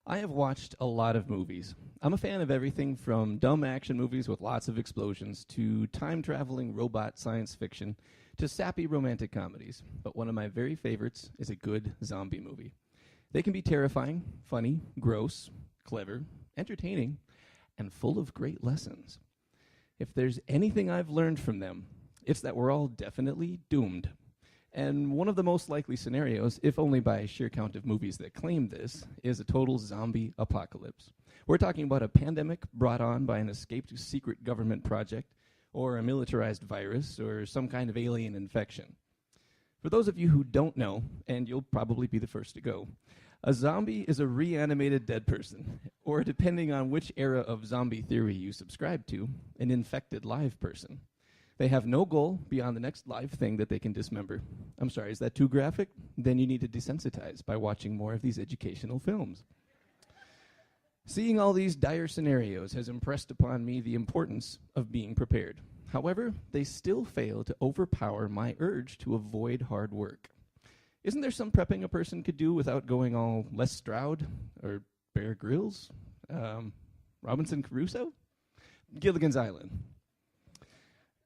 I have watched a lot of movies. I'm a fan of everything from dumb action movies with lots of explosions to time-traveling robot science fiction to sappy romantic comedies. But one of my very favorites is a good zombie movie. They can be terrifying, funny, gross, clever, entertaining, and full of great lessons. If there's anything I've learned from them, it's that we're all definitely doomed. And one of the most likely scenarios, if only by sheer count of movies that claim this, is a total zombie apocalypse. We're talking about a pandemic brought on by an escaped secret government project, or a militarized virus, or some kind of alien infection. For those of you who don't know, and you'll probably be the first to go, a zombie is a reanimated dead person, or depending on which era of zombie theory you subscribe to, an infected live person. They have no goal beyond the next live thing that they can dismember. I'm sorry, is that too graphic? Then you need to desensitize by watching more of these educational films. Seeing all these dire scenarios has impressed upon me the importance of being prepared. However, they still fail to overpower my urge to avoid hard work. Isn't there some prepping a person could do without going all Les Stroud or Bear Grylls? Robinson Crusoe? Gilligan's Island.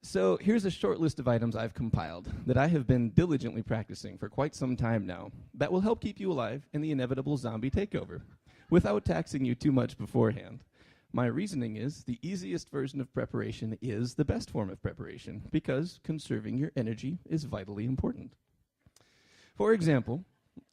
So here's a short list of items I've compiled that I have been diligently practicing for quite some time now that will help keep you alive in the inevitable zombie takeover without taxing you too much beforehand. My reasoning is the easiest version of preparation is the best form of preparation because conserving your energy is vitally important. For example,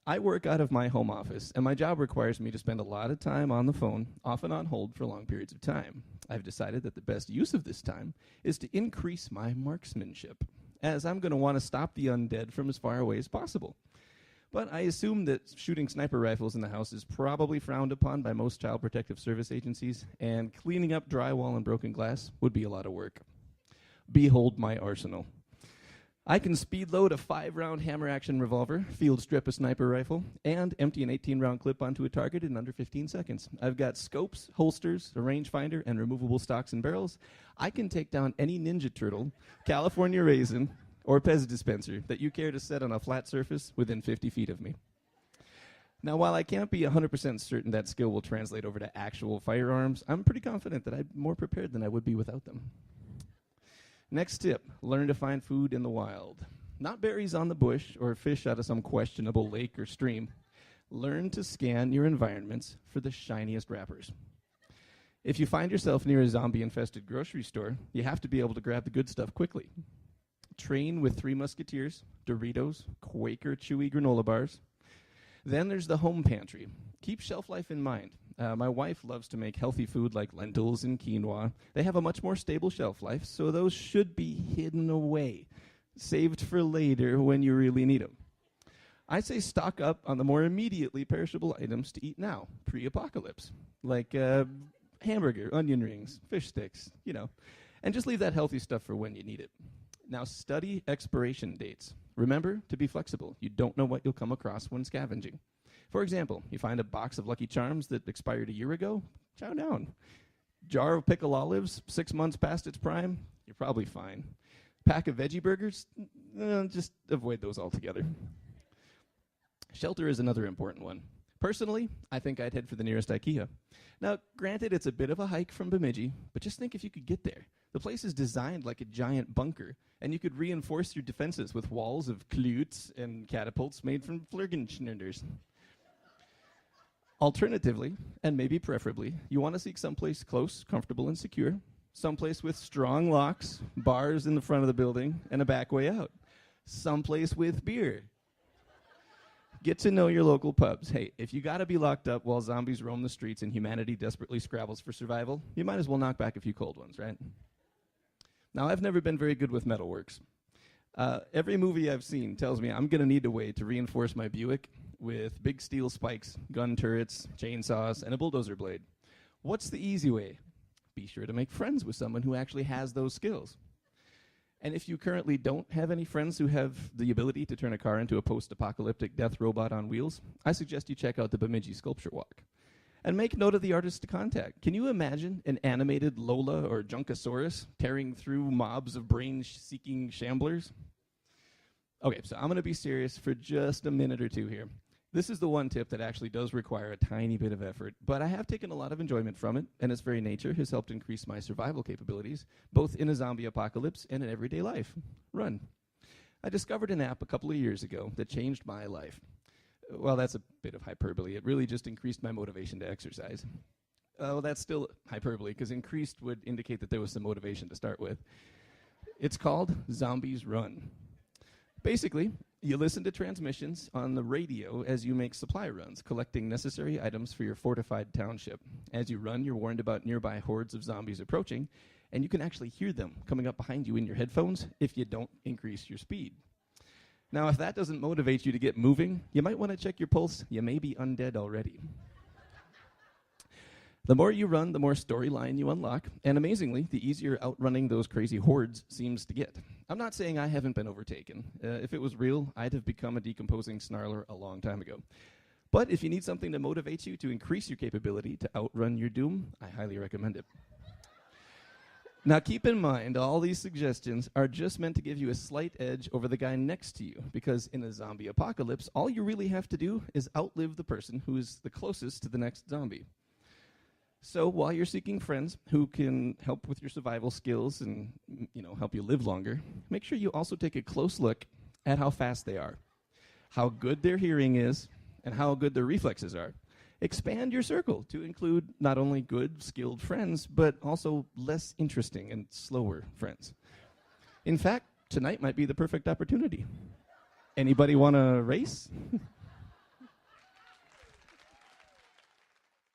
I work out of my home office, and my job requires me to spend a lot of time on the phone, often on hold for long periods of time. I've decided that the best use of this time is to increase my marksmanship, as I'm going to want to stop the undead from as far away as possible. But I assume that shooting sniper rifles in the house is probably frowned upon by most child protective service agencies, and cleaning up drywall and broken glass would be a lot of work. Behold my arsenal. I can speed load a 5-round hammer-action revolver, field strip a sniper rifle, and empty an 18-round clip onto a target in under 15 seconds. I've got scopes, holsters, a rangefinder, and removable stocks and barrels. I can take down any Ninja Turtle, California Raisin, or Pez dispenser that you care to set on a flat surface within 50 feet of me. Now, while I can't be 100% certain that skill will translate over to actual firearms, I'm pretty confident that I'm more prepared than I would be without them. Next tip, learn to find food in the wild. Not berries on the bush or fish out of some questionable lake or stream. Learn to scan your environments for the shiniest wrappers. If you find yourself near a zombie-infested grocery store, you have to be able to grab the good stuff quickly. Train with Three Musketeers, Doritos, Quaker Chewy granola bars. Then there's the home pantry. Keep shelf life in mind. My wife loves to make healthy food like lentils and quinoa. They have a much more stable shelf life, so those should be hidden away, saved for later when you really need them. I say stock up on the more immediately perishable items to eat now, pre-apocalypse, like hamburger, onion rings, fish sticks, and just leave that healthy stuff for when you need it. Now study expiration dates. Remember to be flexible. You don't know what you'll come across when scavenging. For example, you find a box of Lucky Charms that expired a year ago, chow down. Jar of pickled olives, 6 months past its prime, you're probably fine. Pack of veggie burgers, just avoid those altogether. Shelter is another important one. Personally, I think I'd head for the nearest IKEA. Now, granted, it's a bit of a hike from Bemidji, but just think if you could get there. The place is designed like a giant bunker, and you could reinforce your defenses with walls of klutes and catapults made from Flirgenschninders. Alternatively, and maybe preferably, you want to seek someplace close, comfortable, and secure. Someplace with strong locks, bars in the front of the building, and a back way out. Someplace with beer. Get to know your local pubs. Hey, if you got to be locked up while zombies roam the streets and humanity desperately scrabbles for survival, you might as well knock back a few cold ones, right? Now, I've never been very good with metalworks. Every movie I've seen tells me I'm going to need a way to reinforce my Buick with big steel spikes, gun turrets, chainsaws, and a bulldozer blade. What's the easy way? Be sure to make friends with someone who actually has those skills. And if you currently don't have any friends who have the ability to turn a car into a post-apocalyptic death robot on wheels, I suggest you check out the Bemidji Sculpture Walk. And make note of the artist to contact. Can you imagine an animated Lola or Junkosaurus tearing through mobs of brain-seeking shamblers? Okay, so I'm going to be serious for just a minute or two here. This is the one tip that actually does require a tiny bit of effort, but I have taken a lot of enjoyment from it, and its very nature has helped increase my survival capabilities, both in a zombie apocalypse and in everyday life. Run. I discovered an app a couple of years ago that changed my life. Well, that's a bit of hyperbole. It really just increased my motivation to exercise. Oh, that's still hyperbole, because increased would indicate that there was some motivation to start with. It's called Zombies Run. Basically, you listen to transmissions on the radio as you make supply runs, collecting necessary items for your fortified township. As you run, you're warned about nearby hordes of zombies approaching, and you can actually hear them coming up behind you in your headphones if you don't increase your speed. Now, if that doesn't motivate you to get moving, you might want to check your pulse. You may be undead already. The more you run, the more storyline you unlock, and amazingly, the easier outrunning those crazy hordes seems to get. I'm not saying I haven't been overtaken. If it was real, I'd have become a decomposing snarler a long time ago. But if you need something to motivate you to increase your capability to outrun your doom, I highly recommend it. Now keep in mind, all these suggestions are just meant to give you a slight edge over the guy next to you, because in a zombie apocalypse, all you really have to do is outlive the person who is the closest to the next zombie. So while you're seeking friends who can help with your survival skills and help you live longer, make sure you also take a close look at how fast they are, how good their hearing is, and how good their reflexes are. Expand your circle to include not only good, skilled friends, but also less interesting and slower friends. In fact, tonight might be the perfect opportunity. Anybody want to race?